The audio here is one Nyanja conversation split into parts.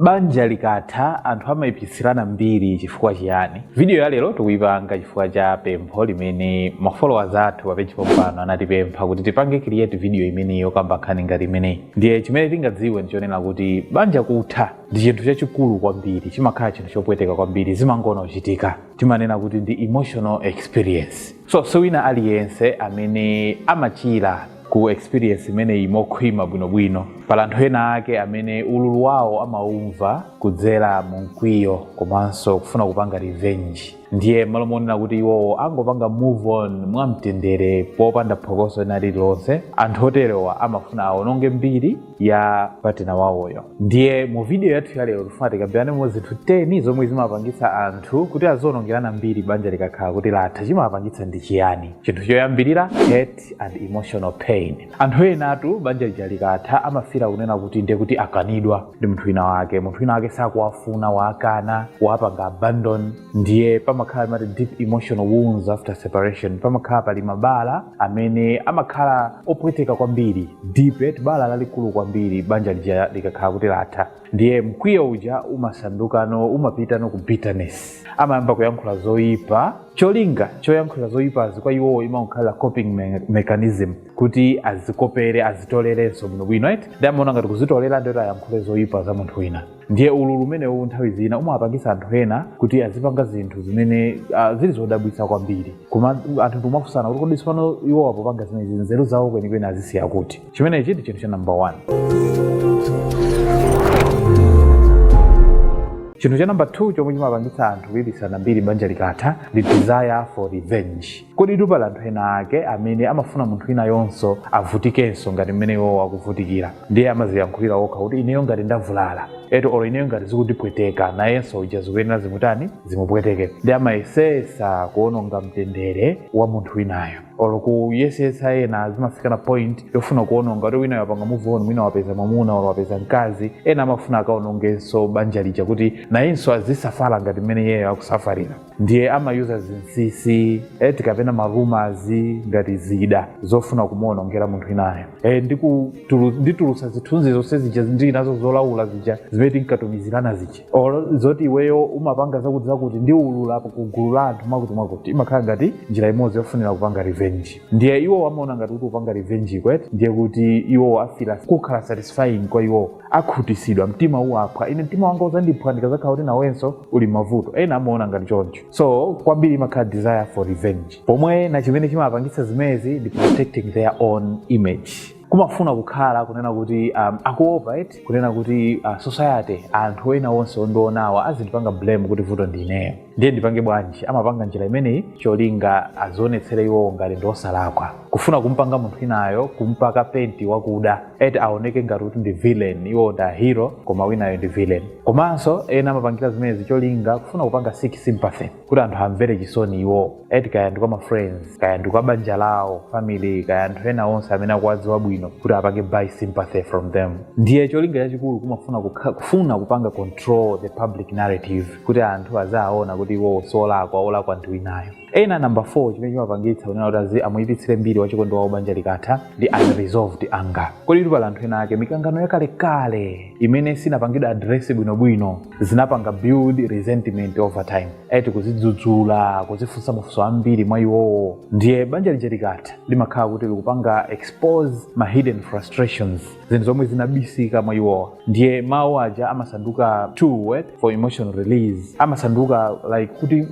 Banja Likatha anthu amayipitsirana mbiri chifukwa chiyani. Video ya lero tikuipanga chifukwa cha pempho limene ma followers athu pa page pompano anatipempha kuti tipange create video imene yokamba nkhani ngati imeneyi. Ndiye chimene tingadziwe ndichonena kuti banja kutha ndi chinthu chachikulu kwambiri, chimakhala chinthu chopweteka kwambiri, zimangoona kuchitika. Timanena kuti ndi emotional experience. So wina aliyense amene amachira ku experience imene mokhwima bwinobwino pala anthu ena ake amene ululu wawo amaumva kudzera mu mkwiyo komanso kufuna kupanga revenge. Ndiye malo monena kuti iwo angopanga move on mwamtendere popanda phokoso ena lililonse, anthu oterewa amafuna aononge mbiri ya patina wawoyo. Ndiye mu video yathu ya lero tifuna tikambirane mo zinthu 10 zomwe zimapangitsa anthu kuti azionongerana mbiri banja likakhala kuti latha. Chimapangitsa ndi chiyani? Chinthu choyambirira hate and emotional pain. Anthu enatu banja likatha amafira kunena kuti ndiye kuti akanidwa ndi munthu wina wake, munthu wina wake sakuwafuna, wakana, wapanga abandon. Ndiye pamakhala mati deep emotional wounds after separation. Pamakhala pali mabala amene amakhala opweteka kwambiri, deep bala lalikulu kwambiri banja likakhala kuti latha. Ndiye mkwiyo uja umasandukano umapitano ku bitterness, amayamba kuyankhula zoyipa. Cholinga choyankhula zoyipa kwa iwo imakhala coping mechanism kuti azikopere azitolerenso bwinobwino, right? Ndiye amaona ngati kuzitolera ndio ayankhule zoyipa za munthu wina. Ndiye ululu umene nthawi zina umapangitsa anthu ena kuti azipanga zinthu zimene zili zodabwitsa kwambiri. Koma anthu tumafunsana kuti kodi pano iwo apopanga zimene nzeru zawo kwenikweni azisiya kuti. Chimenechi ndi chinthu cha number 1. Chinthu cha number 2 chomwe chimapangitsa anthu kuyipitsirana mbiri banja likatha ndi desire for revenge. Kodi pali anthu ena ake amene amafuna munthu wina yonso avutikenso ngati mmene iwo akuvutikira. Ndiye amaziyankhulira okha kuti ineyo ngati ndavulala, olo ineyo ngati zikundipweteka, nayenso uja zikuyenera zimutani zimupweteke. Ndiye amayesesa kuononga mtendere wa munthu winayo, olo kuyesesa ena zimafikana point yofuna kuononga kuti wina yapanga move on, wina wapeza mwamuna olo wapeza mkazi, ena amafuna akaonongenso banja lija kuti nayenso azisafala ngati mmene iyeyo akusafarira. Ndiye amayuza zinsisi kapena rumors ngati zida zofuna kumuonongera munthu winayo. Nditulutsa zithunzi zonse zija ndi nazo zolaula zija zimene tinkatumizirana zija, olo zoti iweyo umapanga zakuti ndi ulula kugulu la anthu mwakuti imakhala ngati njira imodzi yofunira kupanga revenge. Ndiye iwo amaona ngati kuti upanga revenge kwete ndiye kuti iwo afila kukhala satisfying kwa iwo, akhutisidwa, mtima uwapha. Ine mtima wanga uzandiphwa ndikazakhala kuti nawenso uli mavuto. Ena amaona ngati choncho. So kwambiri imakhala desire for revenge. Pomwe na chimene chimapangitsa zimezi ndi protecting their own image. Kumafuna kukhala kunena kuti akuopa kunena kuti society anthu ena onse ondionawa azindipanga blame kuti vuto ndi ineyo. Ndiye ndipange bwanji? Amapanga njira imeneyi cholinga azionetsere iwo ngati ndosalakwa, kufuna kumpanga munthu winayo kumpaka penti wakuda aoneke ngati kuti ndi villain, iwo nda hero koma winayo ndi villain. Komanso ena amapangira zimezi cholinga kufuna kupanga seek sympathy, kuti anthu amvere chisoni iwo, kaya ndi kwa ma friends, kaya ndi kwa banja lawo, family, kaya anthu ena onse amene akuwadziwa bwino, kuti apange buy sympathy from them. Ndiye cholinga chachikulu kufuna kupanga control the public narrative, kuti anthu azaona kuti iwo olakwa ndi winayo. Ena number 4 chimene chimapangitsa kunena kuti amuyipitsire mbiri wachikondi wawo banja likatha ndi unresolved anger. Kodi pali anthu ena ake mikangano yakalekale imene sinapangidwa address bwinobwino, zinapanga build resentment over time, kuzidzudzula, kuzifunsa mafunso ambiri mwa iwowo. Ndiye banja likatha limakhala kuti likupanga expose ma hidden frustrations, zinthu zomwe zinabisika mwa iwowa. Ndiye mawu aja amasanduka tool for emotional release, amasanduka like kuti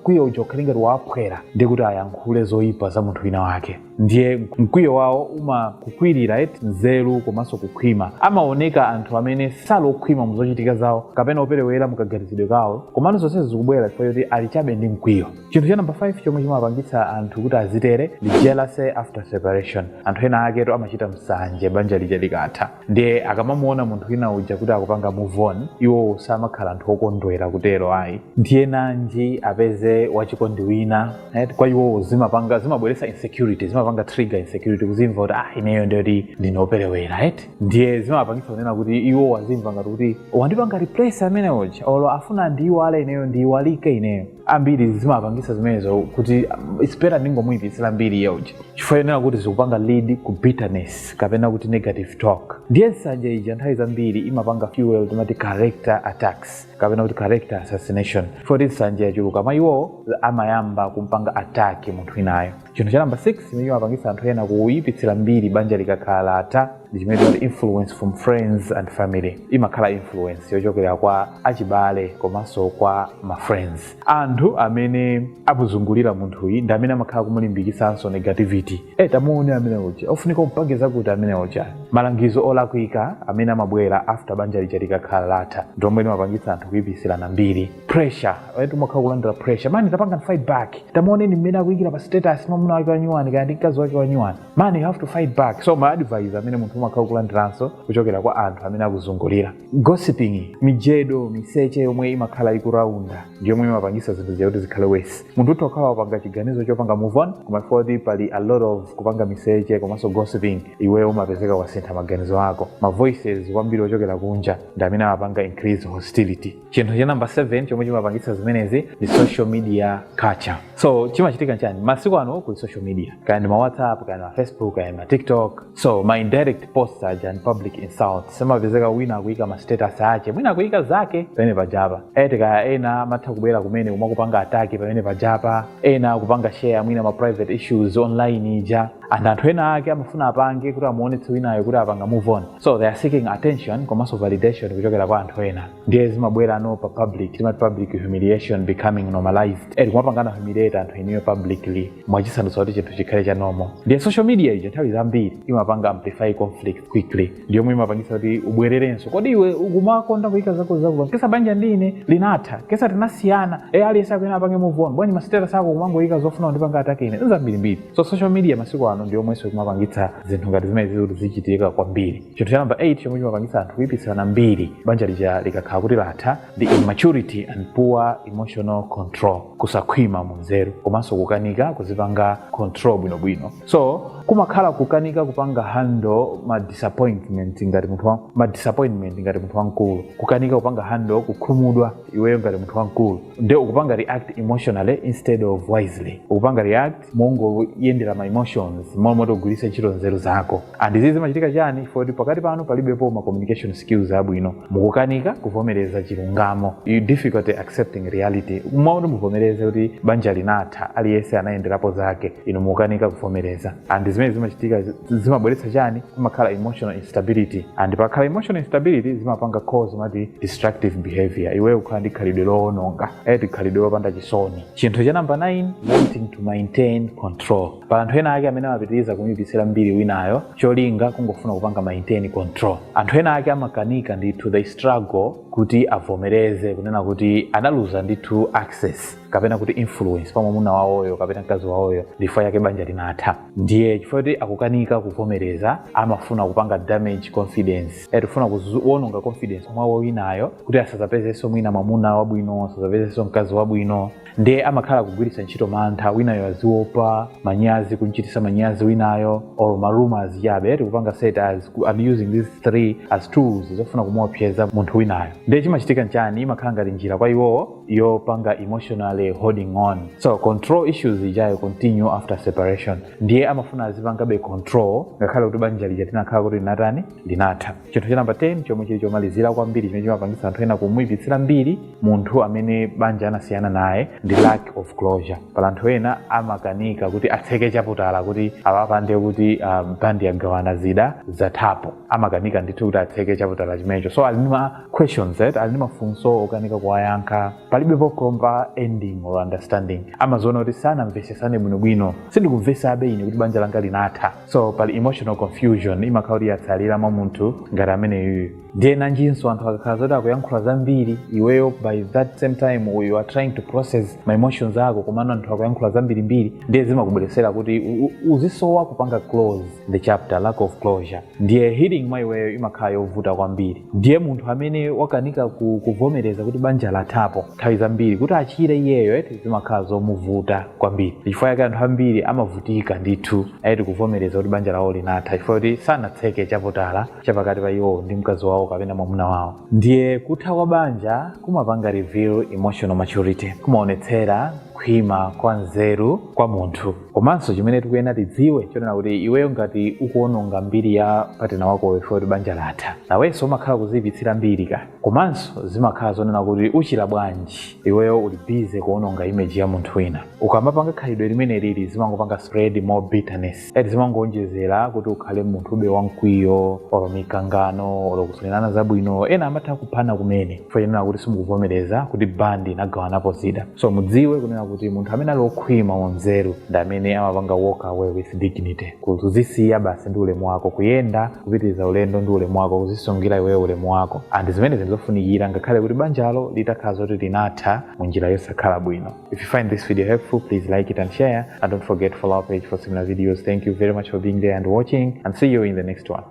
kwiyo uja ukhalingati waphwera ndiye kuti ayankhule zoyipa za munthu wina wake. Ndiye mkwiyo wawo umakukwirira nzeru komanso kukhwima. Amaoneka anthu amene salokhwima muzochitika zawo kapena operewera mukaganizidwe kawo, komano zonse zikubwera chifukwa choti ali chabe ndi mkwiyo. Chinthu cha number 5 chomwe chimapangitsa anthu kuti azitere ndi jealousy after separation. Anthu ena ake amachita msanje banja likatha. Ndiye akamamuona munthu wina uja kuti akupanga move on, iwo samakhala anthu okondwera kutero ayi. Ndiye nanji apeze wachikondi wina, kwa iwo zimabweretsa insecurity, zimapanga trigger insecurity, kuzimva kuti ineyo ndiyoti ndinoperewera. Ndiye zimapangitsa kunena kuti iwo wazimva ngati kuti wandipanga replace amene uja, olo afuna ndiyiwale ineyo ndiyiwalike ineyo. ambiri zimapangisa zimenezo kuti it's better ndingomuyipitsira mbiri yauja chifukwa kuti zikupanga lead ku bitterness kapena kuti negative talk. Ndiye nsanje ija nthawi zambiri imapanga fuel timati character attacks kapena kuti character assassination. For nsanje yachuluka mayiwo amayamba kumpanga attack munthu inayo. Chinthu cha number 6 imene imapangisa anthu ena kuyipitsira mbiri banja likakhala ata ndichimene kuti influence from friends and family. Imakhala influence yochokera kwa achibale komanso kwa ma friends. Anthu amene akuzungulira munthuyi ndi amene amakhala kumulimbikisanso negativity. Tamuone amene uja ofunika kumpangiza kuti amene uja malangizo olakwika amene amabwera after banja lija likakhala latha ndomwe imapangisa anthu kuyipitsirana mbiri. Pressure umakhala kulandira pressure. Mani tapanga fight back. Tamuoneni mmene akuyikira pa status mwamuna wake wanyuwani kandi mkazi wake wanyuwani. Man, you have to fight back. So my advice amene munthu umakhala kulandiranso kuchokera kwa anthu amene akuzungulira. Gossiping, mijedo, miseche yomwe imakhala ikuraunda ndiyo yomwe imapangisa zinthu zakuti zikhale wesi. Munthu utakhala wapanga chiganizo chopanga move on kumafoti pali a lot of kupanga miseche komanso gossiping iwe umapezeka wasintha maganizo ako. Ma voices wambiri ochokera kunja ndi amene amapanga increase hostility. Chinthu cha number 7 chomwe chimapangisa zimenezi ndi social media culture. So chimachitika nchani masiku ano ku social media kaya ma WhatsApp kaya ma Facebook kaya ma TikTok. So my indirect posts and public insults semapezeka wina akuyika ma status ache mwina akuyika zake pamene pajapa kaya ena amatha kubwera kumene umakupanga ataki pamene pajapa ena kupanga share mwina ma private issues online ija anthu ena ake amafuna apange kuti amuonetse winayo kuti apanga move on. So they are seeking attention komanso validation kuchokera kwa anthu ena. Ndiye zimabwera no pa public timati public humiliation becoming normalized. Kumapangana humiliate anthu eniyo publicly mwachisandutsa kuti chinthu chikhale cha normal. Ndiye social media ija nthawi zambiri imapanga amplify conflict quickly. Ndiyo mwe imapangisa kuti ubwererenso kodi iwe ukumakonda kuyika zako kesa banja ndine linatha kesa tinasiyana aliyense akuyena apange move on bwanji mastatus ako kumangoyika zofuna ndipanga atake ine zambirimbiri. So social media masiku ano ndiyo mwenso kumapangitsa zinthu ngati zimene zikuti zichitika kwambiri. Chinthu cha number 8 chomwe chimapangitsa anthu kuyipitsirana mbiri banja lija likakhala kuti latha the immaturity and poor emotional control. Kusakhwima munzeru komanso kukanika kuzipanga control bwinobwino. So kumakhala kukanika kupanga handle ma disappointment ngati munthu wankulu. Kukanika kupanga handle kukhumudwa iweyo ngati munthu wankulu. Ndiye ukupanga react emotionally instead of wisely. Ukupanga react mongo yendera ma emotions momwe ugulise ntchito nzeru zako. And izi zimachitika chani for pakati pano palibepo ma communication skills abwino. Mukukanika kuvomereza chilungamo. You difficult accepting reality. Umaona muvomereze kuti banja linatha aliyense anayenderapo zake ino mukukanika kuvomereza. And zimene zimachitika zimabweretsa chani kumakhala emotional instability. And pakhala emotional instability zimapanga cause mati destructive behavior. Iwe ukhala ndi khalidwe loononga khalidwe lopanda chisoni. Chinthu cha number 9 wanting to maintain control. Pa anthu ena ake amene amapitiriza kumuyipitsira mbiri winayo cholinga kungofuna kupanga maintain control. Anthu ena ake amakanika ndithu they struggle kuti avomereze kunena kuti analuza ndithu access kapena kuti influence pa mwamuna wawoyo kapena mkazi wawoyo ndifa yake banja linatha. Ndiye chifukwa kuti akukanika kuvomereza amafuna kupanga damage confidence. Tifuna kuononga confidence mwawo winayo kuti asazapezenso mwina mwamuna wabwino asazapezenso mkazi wabwino. Ndiye amakhala kugwiritsa ntchito mantha winayo aziopa manyazi kunchitisa manyazi winayo or rumors yabe kupanga set as I'm using these 3 as tools zofuna kumuopseza munthu winayo. Ndiye chimachitika nchani imakhala ngati njira kwa iwo yopanga emotionally holding on. So control issues ijayo continue after separation. Ndiye amafuna azipangabe control ngakhale kuti banja lija tinakhala kuti linatani linatha. Chinthu cha number 10 chomwe chili chomalizira kwambiri chimene chimapangisa anthu ena kumuyipitsira mbiri munthu amene banja anasiyana naye ndi lack of closure. Pala anthu ena amakanika kuti atseke chaputala kuti apapande kuti bandi yagawana zida zathapo. Amakanika ndithu kuti atseke chaputala chimenecho. So alinima questions alinima funso okanika kuwayankha palibepo proper ending or understanding. Amazona kuti sana mvesesane bwinobwino sindikumvesa abe ine kuti banja langa linatha. So pali emotional confusion imakhala kuti yatsalira mwa munthu ngati amene yuyu. Ndiye nanjinso anthu akakhala zoti akuyankhula zambiri iweyo by that same time you are trying to process my emotions ako komano anthu akuyankhula zambirimbiri ndiye zimakubweresera kuti uzisowa kupanga close the chapter lack of closure. Ndiye healing mwa iweyo imakhala yovuta kwambiri. Ndiye munthu amene wakanika kuvomereza kuti banja lathapo nthawi zambiri kuti achire iyeyo zimakhala zomuvuta kwambiri. Chifukwa yake anthu ambiri amavutika ndithu kuvomereza kuti banja lawo linatha chifukwa kuti sanatseke chaputala chapakati pa iwo ndi mkazi wawo wawo kapena mwamuna wawo. Ndiye kutha kwa banja kumapanga reveal emotional maturity, kumaonetsera kukhwima kwa nzeru kwa munthu. Komanso chimene tikuyenera tidziwe chonena kuti iweyo ngati ukuononga mbiri ya partner wako before banja latha, nawenso umakhala kuziyipitsira mbiri ka. Komanso zimakhala zonena kuti uchira bwanji iweyo uli busy kuononga image ya munthu wina. Ukamapanga khalidwe limene lili zimangopanga spread more bitterness, zimangoonjezera kuti ukhale munthu wamkwiyo olo mikangano olo kusanenana zabwino. Ena amatha kuphana kumene chifukwa chonena kuti simukuvomereza kuti bandi inagawanapo zida. So mudziwe kunena kuti munthu amene ali okhwima wanzeru ndi amene amapanga walk away with dignity, kuzisiya basi ndi ulemu wako, kuyenda kupitiriza ulendo ndi ulemu wako, kuzisungira iweyo ulemu wako. And zimene zikufunikira ngakhale kuti banjalo litakhala zoti linatha munjira yosakhala bwino. If you find this video helpful, please like it and share, and don't forget to follow our page for similar videos. Thank you very much for being there and watching, and see you in the next one.